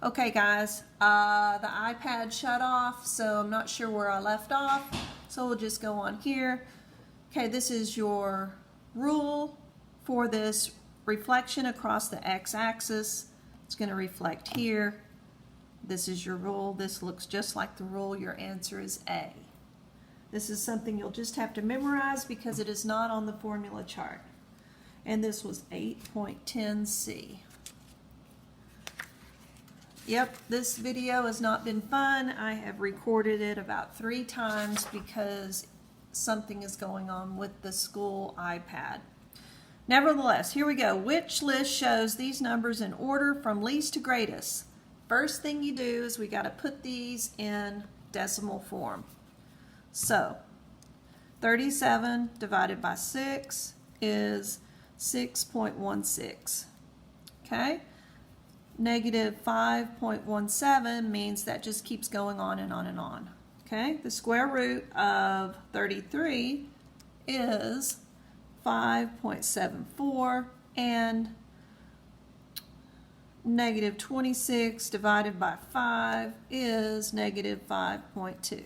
Okay guys, the iPad shut off, so I'm not sure where I left off, so we'll just go on here. Okay, this is your rule for this reflection across the x-axis. It's going to reflect here. This is your rule. This looks just like the rule. Your answer is A. This is something you'll just have to memorize because it is not on the formula chart. And this was 8.10c. Yep, this video has not been fun. I have recorded it about 3 times because something is going on with the school iPad. Nevertheless, here we go. Which list shows these numbers in order from least to greatest? First thing you do is we got to put these in decimal form. So, 37 divided by 6 is 6.16. Okay? Negative 5.17 means that just keeps going on and on and on. Okay, the square root of 33 is 5.74, and negative 26 divided by 5 is negative 5.2.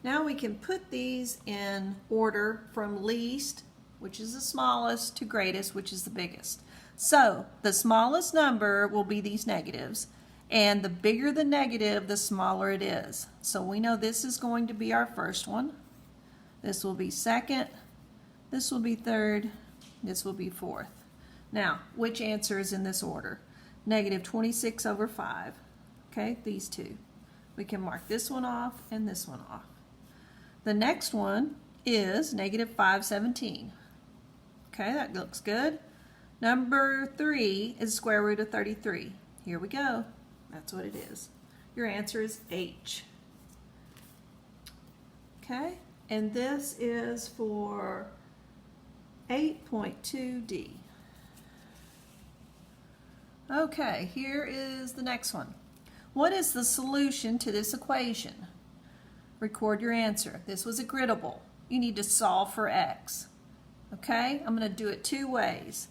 Now we can put these in order from least, which is the smallest, to greatest, which is the biggest. So the smallest number will be these negatives, and the bigger the negative, the smaller it is. So we know this is going to be our first one. This will be second. This will be third. This will be fourth. Now, which answer is in this order? Negative 26 over 5. Okay, these two. We can mark this one off and this one off. The next one is negative 517. Okay, that looks good. Number 3 is square root of 33. Here we go. That's what it is. Your answer is H. Okay, and this is for 8.2D. Okay, here is the next one. What is the solution to this equation? Record your answer. This was a griddable. You need to solve for x. Okay, I'm going to do it 2 ways.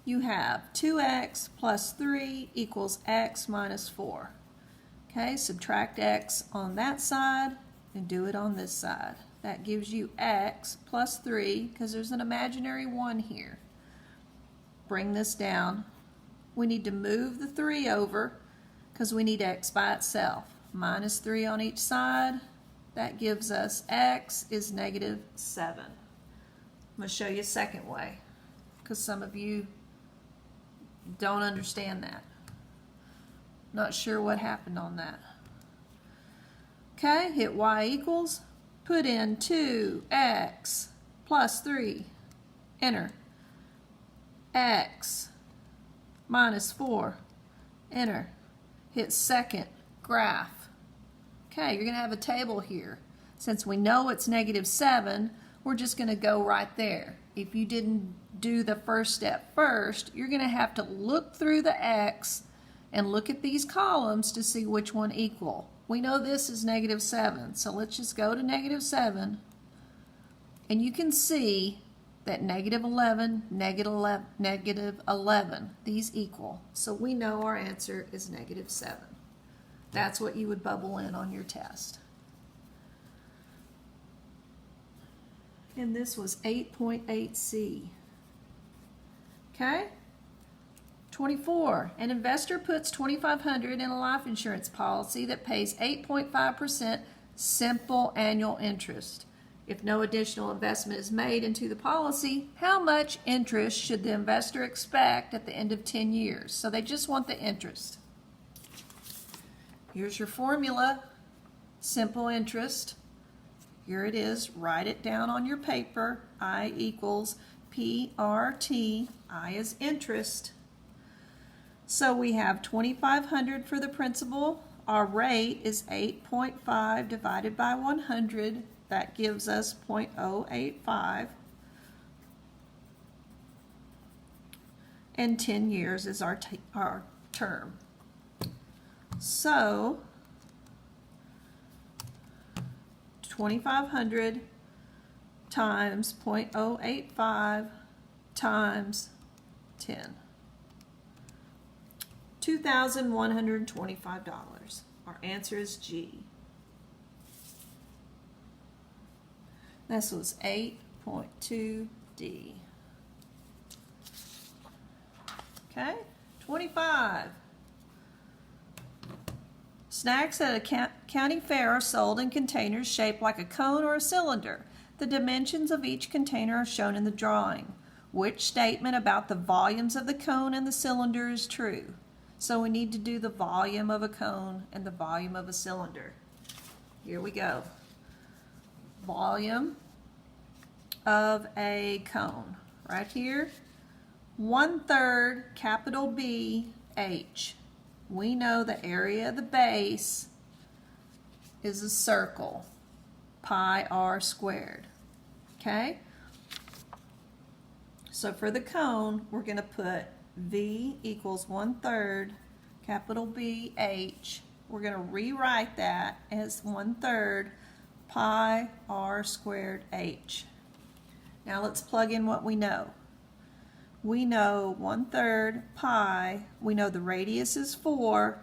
You have 2x plus 3 equals x minus 4. Okay, subtract x on that side and do it on this side. That gives you x plus 3 because there's an imaginary 1 here. Bring this down. We need to move the 3 over because we need x by itself. Minus 3 on each side. That gives us x is negative 7. I'm going to show you a second way because some of you don't understand that. Not sure what happened on that. Okay, hit y equals, put in 2x plus 3, enter. X minus 4, enter. Hit second, graph. Okay, you're going to have a table here. Since we know it's negative 7, we're just going to go right there. If you didn't do the first step first, you're going to have to look through the x and look at these columns to see which one equal. We know this is negative 7, so let's just go to negative 7, and you can see that negative 11, negative 11, these equal. So we know our answer is negative 7. That's what you would bubble in on your test. And this was 8.8c. Okay? 24. An investor puts $2,500 in a life insurance policy that pays 8.5% simple annual interest. If no additional investment is made into the policy, how much interest should the investor expect at the end of 10 years? So they just want the interest. Here's your formula. Simple interest. Here it is. Write it down on your paper. I equals PRT. I is interest. So we have $2,500 for the principal. Our rate is 8.5 divided by 100. That gives us 0.085. And 10 years is our term. So 2,500 times 0.085 times 10. $2,125. Our answer is G. This was 8.2D. Okay, 25. Snacks at a county fair are sold in containers shaped like a cone or a cylinder. The dimensions of each container are shown in the drawing. Which statement about the volumes of the cone and the cylinder is true? So we need to do the volume of a cone and the volume of a cylinder. Here we go. Volume of a cone. Right here. 1/3 capital B H. We know the area of the base is a circle, pi r squared. Okay? So for the cone, we're going to put V equals 1/3 capital B H. We're going to rewrite that as 1/3 pi r squared H. Now let's plug in what we know. We know 1/3 pi, we know the radius is 4,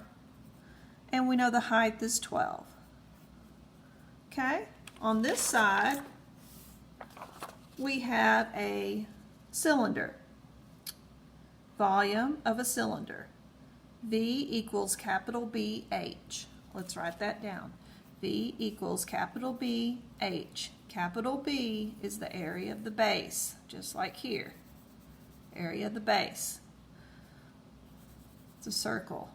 and we know the height is 12. Okay, on this side, we have a cylinder, volume of a cylinder. V equals capital B H. Let's write that down. V equals capital B H. Capital B is the area of the base, just like here. Area of the base. It's a circle.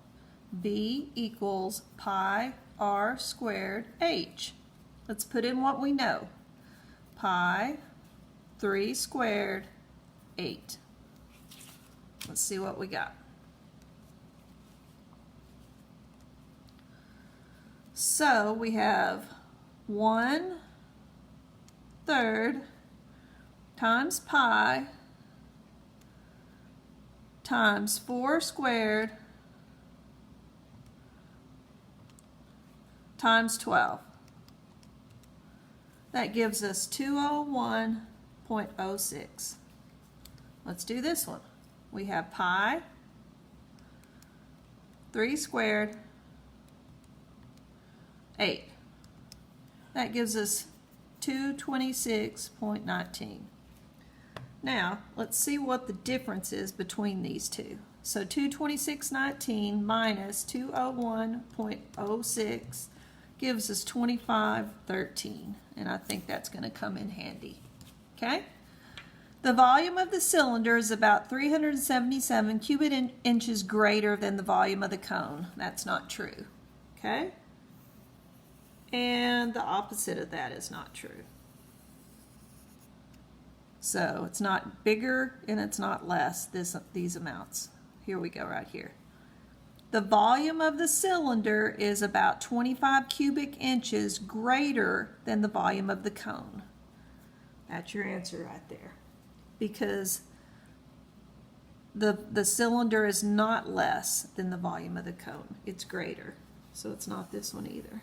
B equals pi r squared H. Let's put in what we know. Pi 3 squared 8. Let's see what we got. So we have 1/3 times pi times 4 squared times 12. That gives us 201.06. Let's do this one. We have pi 3 squared 8. That gives us 226.19. Now, let's see what the difference is between these two. So 226.19 minus 201.06 gives us 25.13, and I think that's going to come in handy. Okay? The volume of the cylinder is about 377 cubic inches greater than the volume of the cone. That's not true. Okay? And the opposite of that is not true. So it's not bigger and it's not less, these amounts. Here we go right here. The volume of the cylinder is about 25 cubic inches greater than the volume of the cone. That's your answer right there. Because the cylinder is not less than the volume of the cone. It's greater. So it's not this one either.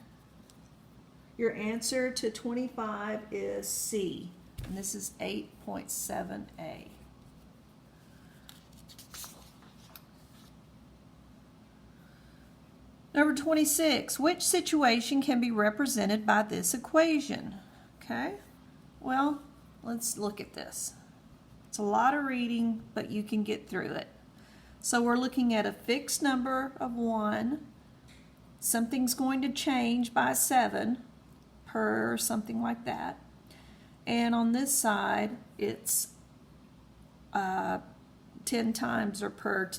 Your answer to 25 is C. And this is 8.7a. Number 26, which situation can be represented by this equation? Okay, well, let's look at this. It's a lot of reading, but you can get through it. So we're looking at a fixed number of 1. Something's going to change by 7 per something like that. And on this side, it's 10 times or per,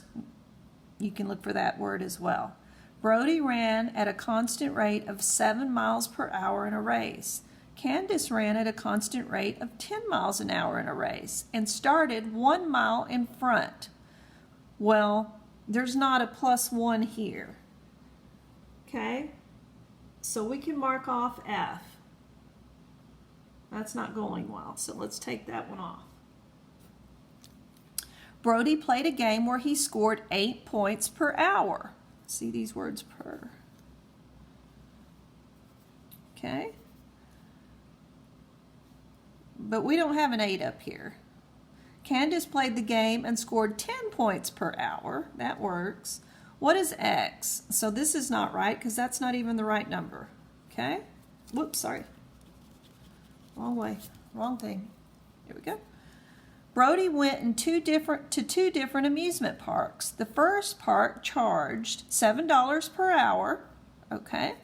you can look for that word as well. Brody ran at a constant rate of 7 miles per hour in a race. Candace ran at a constant rate of 10 miles an hour in a race and started 1 mile in front. Well, there's not a +1 here. Okay? So we can mark off F. That's not going well, so let's take that one off. Brody played a game where he scored 8 points per hour. See these words per. Okay? But we don't have an 8 up here. Candace played the game and scored 10 points per hour. That works. What is x? So this is not right because that's not even the right number. Okay? Whoops, sorry. Wrong way. Wrong thing. Here we go. Brody went to two different amusement parks. The first park charged $7 per hour, okay,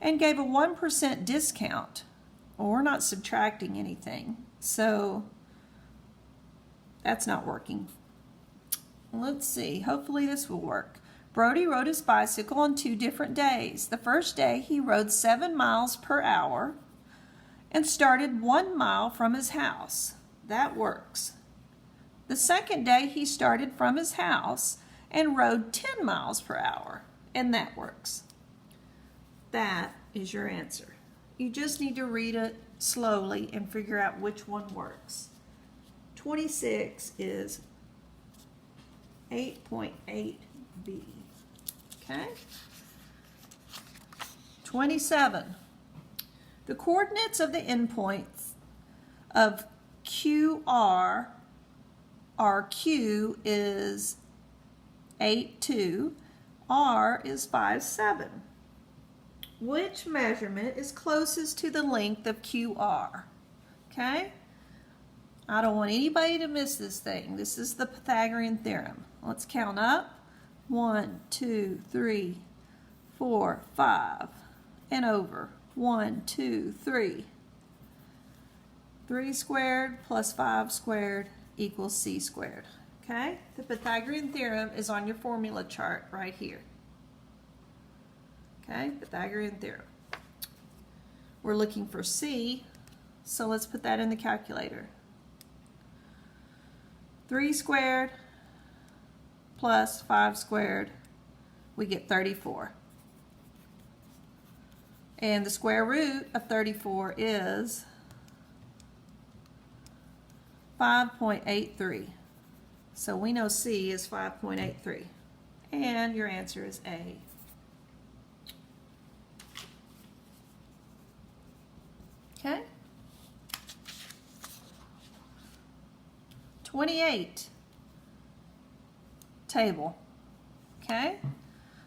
and gave a 1% discount. Well, we're not subtracting anything, so that's not working. Let's see. Hopefully this will work. Brody rode his bicycle on 2 different days. The first day he rode 7 miles per hour and started 1 mile from his house. That works. The second day he started from his house and rode 10 miles per hour, and that works. That is your answer. You just need to read it slowly and figure out which one works. 26 is 8.8b. Okay? 27. The coordinates of the endpoints of QR, our Q is 8, 2, R is 5, 7. Which measurement is closest to the length of QR? Okay? I don't want anybody to miss this thing. This is the Pythagorean theorem. Let's count up. 1, 2, 3, 4, 5, and over. 1, 2, 3. 3 squared plus 5 squared equals c squared. Okay? The Pythagorean theorem is on your formula chart right here. Okay? Pythagorean theorem. We're looking for c, so let's put that in the calculator. 3 squared plus 5 squared, we get 34. And the square root of 34 is 5.83. So we know C is 5.83. And your answer is A. Okay? 28. Table. Okay?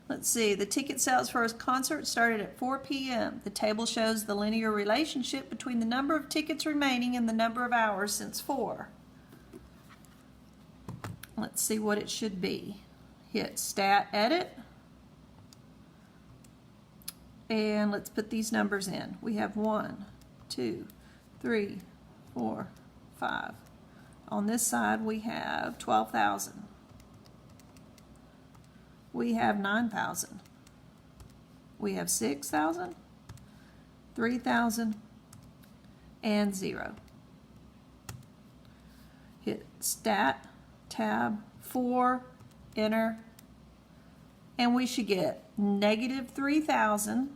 Let's see. The ticket sales for his concert started at 4 p.m. The table shows the linear relationship between the number of tickets remaining and the number of hours since 4. Let's see what it should be. Hit Stat Edit. And let's put these numbers in. We have 1, 2, 3, 4, 5. On this side we have 12,000. We have 9,000. We have 6,000, 3,000, and 0. Hit Stat, Tab, 4, Enter, and we should get negative 3,000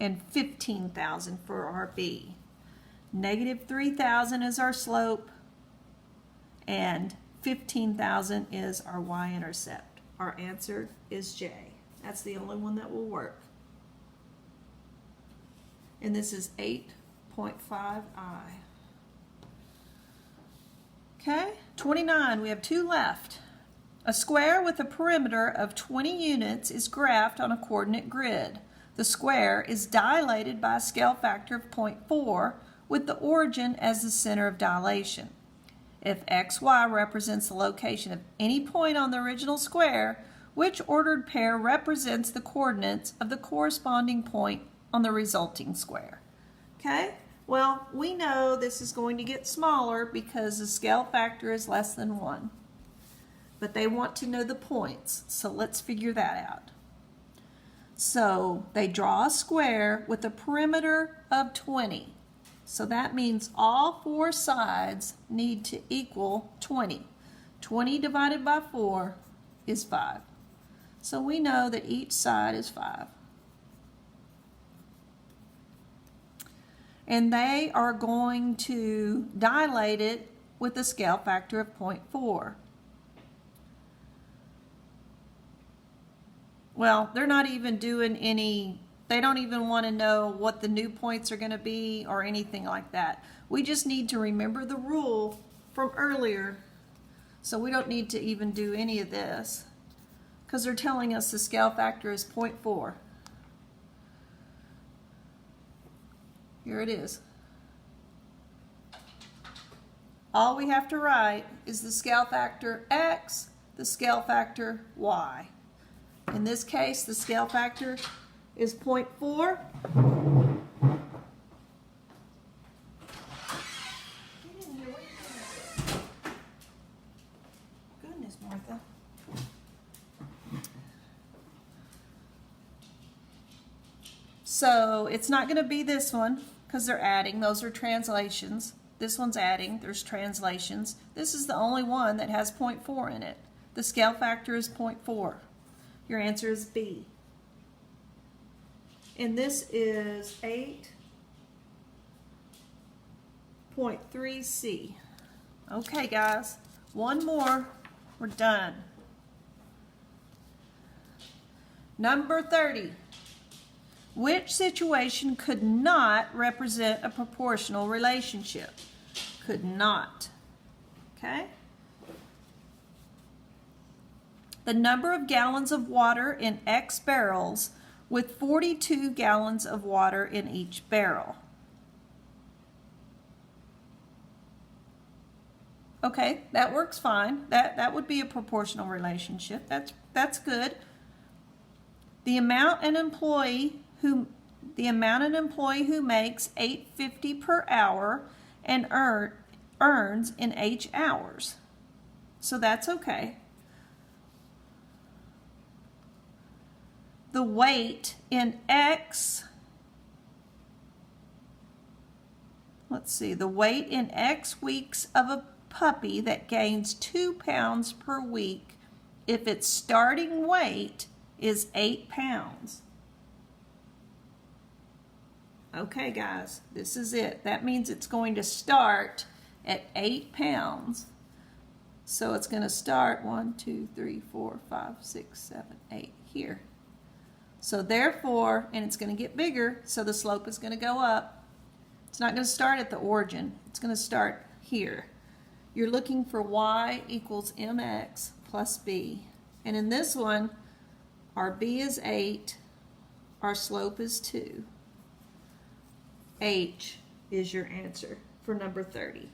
and 15,000 for our B. Negative 3,000 is our slope, and 15,000 is our y-intercept. Our answer is J. That's the only one that will work. And this is 8.5i. Okay, 29, we have 2 left. A square with a perimeter of 20 units is graphed on a coordinate grid. The square is dilated by a scale factor of 0.4 with the origin as the center of dilation. If xy represents the location of any point on the original square, which ordered pair represents the coordinates of the corresponding point on the resulting square? Okay, well, we know this is going to get smaller because the scale factor is less than 1. But they want to know the points, so let's figure that out. So they draw a square with a perimeter of 20. So that means all 4 sides need to equal 20. 20 divided by 4 is 5. So we know that each side is 5. And they are going to dilate it with a scale factor of 0.4. Well, they're not even doing any. They don't even want to know what the new points are going to be or anything like that. We just need to remember the rule from earlier. So we don't need to even do any of this. because they're telling us the scale factor is 0.4. Here it is. All we have to write is the scale factor X, the scale factor Y. In this case, the scale factor is 0.4. Get in here. What are you doing? Goodness, Martha. So it's not going to be this one because they're adding. Those are translations. This one's adding. There's translations. This is the only one that has 0.4 in it. The scale factor is 0.4. Your answer is B. And this is 8.3C. Okay, guys. One more. We're done. Number 30. Which situation could not represent a proportional relationship? Could not. Okay? The number of gallons of water in X barrels with 42 gallons of water in each barrel. Okay, that works fine. That would be a proportional relationship. That's good. The amount an employee who makes $8.50 per hour and earns in H hours. So that's okay. The weight in X, the weight in X weeks of a puppy that gains 2 pounds per week if its starting weight is 8 pounds. Okay, guys, this is it. That means it's going to start at 8 pounds. So it's going to start 1, 2, 3, 4, 5, 6, 7, 8 here. So therefore, and it's going to get bigger, so the slope is going to go up. It's not going to start at the origin. It's going to start here. You're looking for y equals mx plus b. And in this one, our b is 8, our slope is 2. H is your answer for number 30.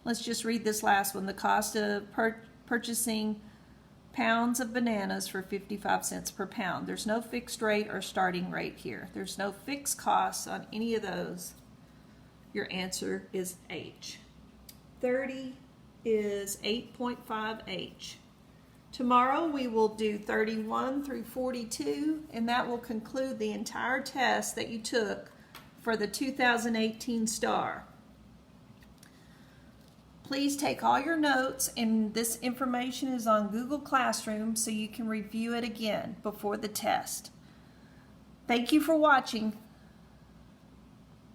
Let's just read this last one. The cost of purchasing pounds of bananas for 55 cents per pound. There's no fixed rate or starting rate here. There's no fixed costs on any of those. Your answer is H. 30 is 8.5H. Tomorrow we will do 31 through 42, and that will conclude the entire test that you took for the 2018 STAAR. Please take all your notes, and this information is on Google Classroom so you can review it again before the test. Thank you for watching.